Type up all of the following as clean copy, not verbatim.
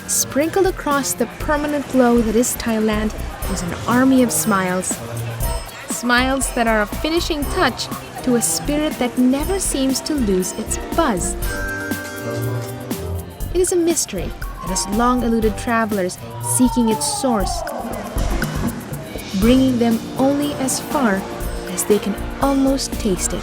Sprinkled across the permanent glow that is Thailand is an army of smiles. Smiles that are a finishing touch to a spirit that never seems to lose its buzz. It is a mystery that has long eluded travelers seeking its source, bringing them only as far as they can almost taste it.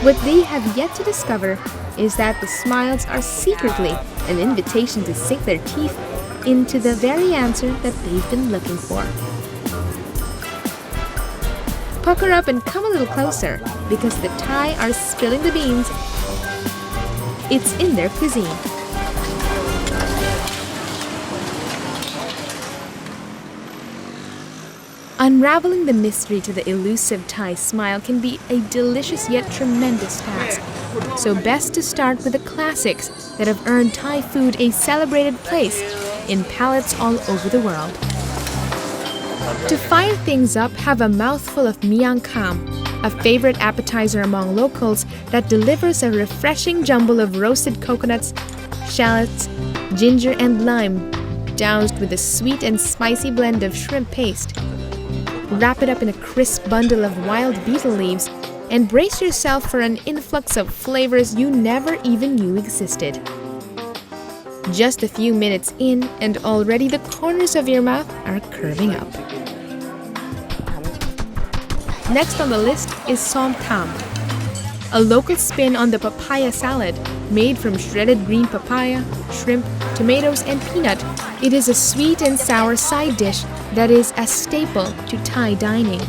What they have yet to discover is that the smiles are secretly an invitation to sink their teeth into the very answer that they've been looking for. Pucker up and come a little closer, because the Thai are spilling the beans. It's in their cuisine. Unraveling the mystery to the elusive Thai smile can be a delicious yet tremendous task. So best to start with the classics that have earned Thai food a celebrated place in palates all over the world. To fire things up, have a mouthful of Niang Kampf, a favorite appetizer among locals that delivers a refreshing jumble of roasted coconuts, shallots, ginger and lime, doused with a sweet and spicy blend of shrimp paste. Wrap it up in a crisp bundle of wild betel leaves and brace yourself for an influx of flavors you never even knew existed. Just a few minutes in, and already the corners of your mouth are curving up. Next on the list is som tam, a local spin on the papaya salad made from shredded green papaya, shrimp, tomatoes, and peanut. It is a sweet and sour side dish that is a staple to Thai dining.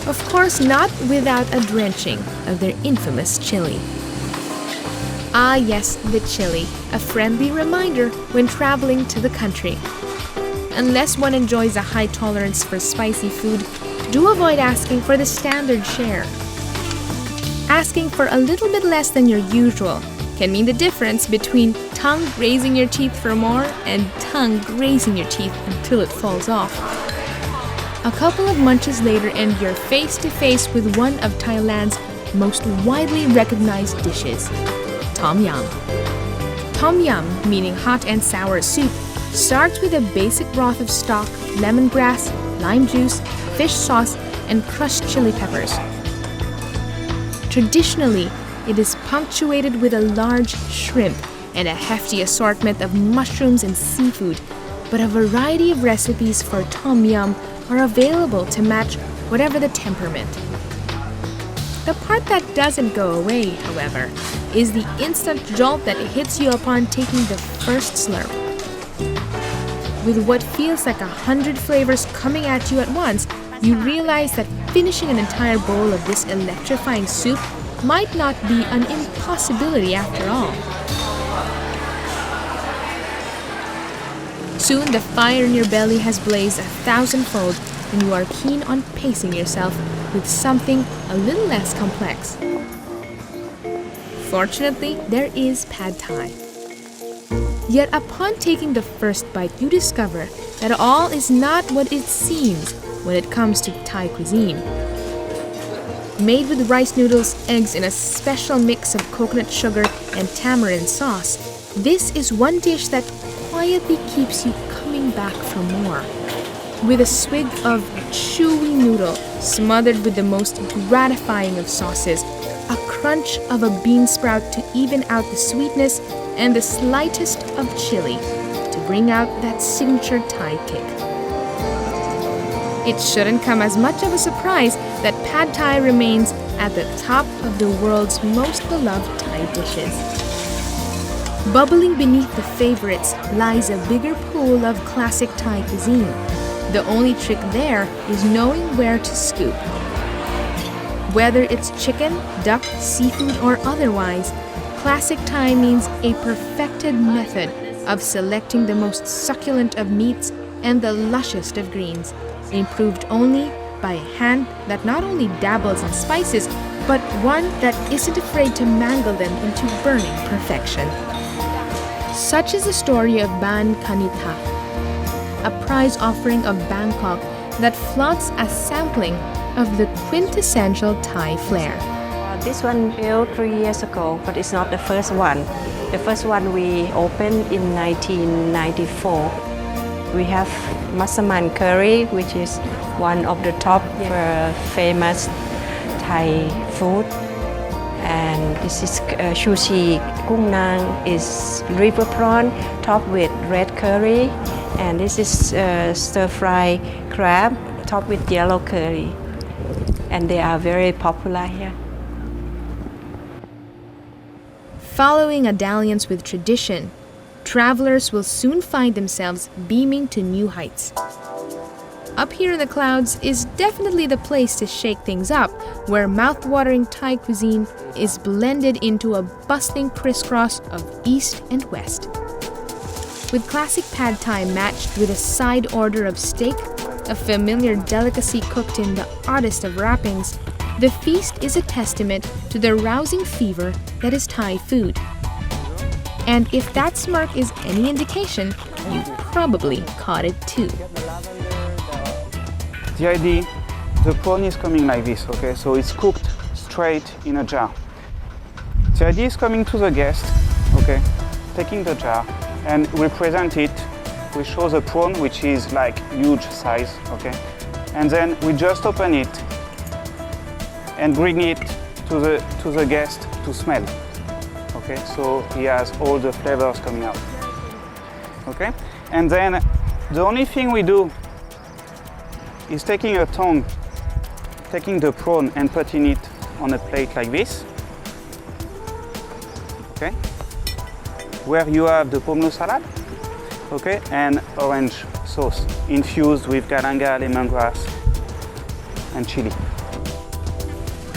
Of course, not without a drenching of their infamous chili. Ah yes, the chili, a friendly reminder when traveling to the country. Unless one enjoys a high tolerance for spicy food, do avoid asking for the standard share. Asking for a little bit less than your usual can mean the difference between tongue grazing your teeth for more and tongue grazing your teeth until it falls off. A couple of munches later and you're face to face with one of Thailand's most widely recognized dishes, Tom Yum. Tom Yum, meaning hot and sour soup, starts with a basic broth of stock, lemongrass, lime juice, fish sauce, and crushed chili peppers. Traditionally, it is punctuated with a large shrimp and a hefty assortment of mushrooms and seafood, but a variety of recipes for Tom Yum are available to match whatever the temperament. The part that doesn't go away, however, is the instant jolt that hits you upon taking the first slurp. With what feels like 100 flavors coming at you at once, you realize that finishing an entire bowl of this electrifying soup might not be an impossibility after all. Soon the fire in your belly has blazed 1,000-fold and you are keen on pacing yourself with something a little less complex. Fortunately, there is pad thai. Yet upon taking the first bite, you discover that all is not what it seems when it comes to Thai cuisine. Made with rice noodles, eggs, and a special mix of coconut sugar and tamarind sauce, this is one dish that quietly keeps you coming back for more. With a swig of chewy noodle smothered with the most gratifying of sauces, a crunch of a bean sprout to even out the sweetness, and the slightest of chili to bring out that signature Thai kick. It shouldn't come as much of a surprise that pad thai remains at the top of the world's most beloved Thai dishes. Bubbling beneath the favorites lies a bigger pool of classic Thai cuisine. The only trick there is knowing where to scoop. Whether it's chicken, duck, seafood, or otherwise, classic Thai means a perfected method of selecting the most succulent of meats and the lushest of greens, improved only by a hand that not only dabbles in spices, but one that isn't afraid to mangle them into burning perfection. Such is the story of Ban Kanitha, a prize offering of Bangkok that flaunts a sampling of the quintessential Thai flair. This one built 3 years ago, but it's not the first one. The first one we opened in 1994. We have Massaman Curry, which is one of the top famous Thai food. And this is sushi Kung Nang is river prawn topped with red curry. And this is stir-fry crab topped with yellow curry. And they are very popular here. Following a dalliance with tradition, travelers will soon find themselves beaming to new heights. Up here in the clouds is definitely the place to shake things up, where mouth-watering Thai cuisine is blended into a bustling crisscross of east and west. With classic pad Thai matched with a side order of steak, a familiar delicacy cooked in the oddest of wrappings, the feast is a testament to the rousing fever that is Thai food. And if that smirk is any indication, you probably caught it too. The idea, the prawn is coming like this, okay? So it's cooked straight in a jar. The idea is coming to the guest, okay? Taking the jar and we present it. We show the prawn, which is like huge size, okay? And then we just open it and bring it to the guest to smell. Okay, so he has all the flavors coming out. Okay, and then the only thing we do is taking a tongue, taking the prawn and putting it on a plate like this. Okay, where you have the pomelo salad, okay, and orange sauce infused with galanga, lemongrass, and chili.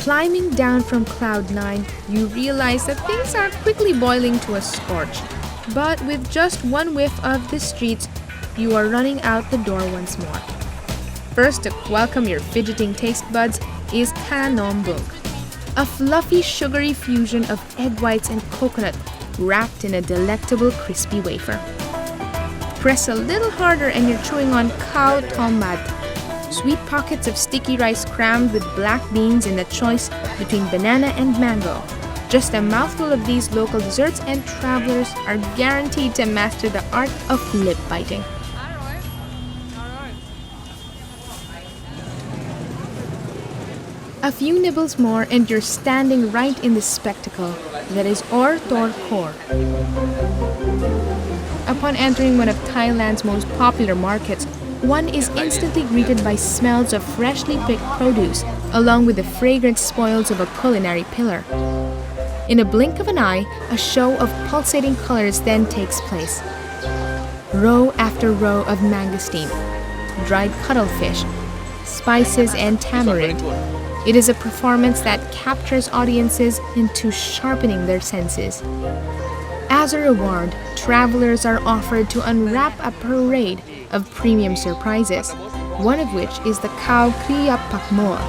Climbing down from Cloud 9, you realize that things are quickly boiling to a scorch. But with just one whiff of the streets, you are running out the door once more. First to welcome your fidgeting taste buds is Kanom Bung, a fluffy sugary fusion of egg whites and coconut wrapped in a delectable crispy wafer. Press a little harder and you're chewing on Khao Tom Mad, sweet pockets of sticky rice crammed with black beans in a choice between banana and mango. Just a mouthful of these local desserts and travelers are guaranteed to master the art of lip biting. A few nibbles more and you're standing right in the spectacle that is Or Tor Khor. Upon entering one of Thailand's most popular markets, one is instantly greeted by smells of freshly picked produce, along with the fragrant spoils of a culinary pillar. In a blink of an eye, a show of pulsating colors then takes place. Row after row of mangosteen, dried cuttlefish, spices and tamarind. It is a performance that captures audiences into sharpening their senses. As a reward, travelers are offered to unwrap a parade of premium surprises, one of which is the Khao Kriya Pakmor,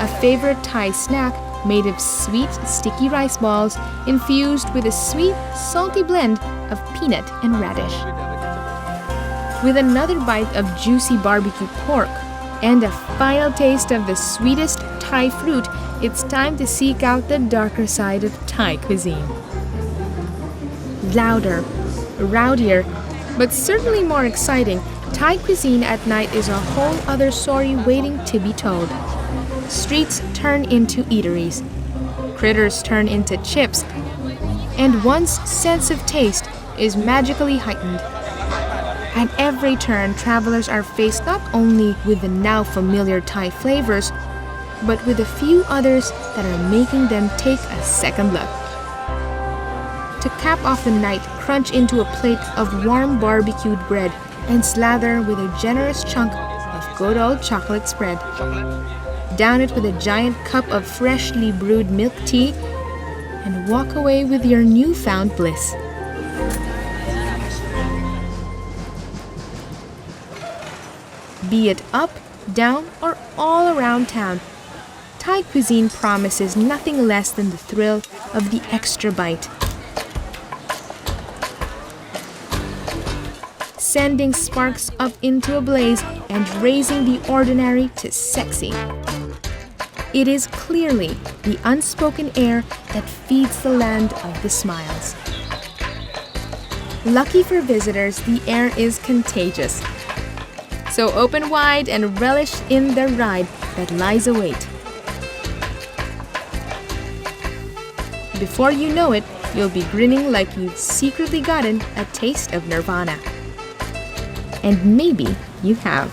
a favorite Thai snack made of sweet, sticky rice balls infused with a sweet, salty blend of peanut and radish. With another bite of juicy barbecue pork and a final taste of the sweetest Thai fruit, it's time to seek out the darker side of Thai cuisine. Louder, rowdier, but certainly more exciting, Thai cuisine at night is a whole other story waiting to be told. Streets turn into eateries, critters turn into chips, and one's sense of taste is magically heightened. At every turn, travelers are faced not only with the now familiar Thai flavors, but with a few others that are making them take a second look. To cap off the night, crunch into a plate of warm barbecued bread and slather with a generous chunk of good old chocolate spread. Down it with a giant cup of freshly brewed milk tea and walk away with your newfound bliss. Be it up, down or all around town, Thai cuisine promises nothing less than the thrill of the extra bite. Sending sparks up into a blaze and raising the ordinary to sexy. It is clearly the unspoken air that feeds the land of the smiles. Lucky for visitors, the air is contagious. So open wide and relish in the ride that lies await. Before you know it, you'll be grinning like you've secretly gotten a taste of nirvana. And maybe you have.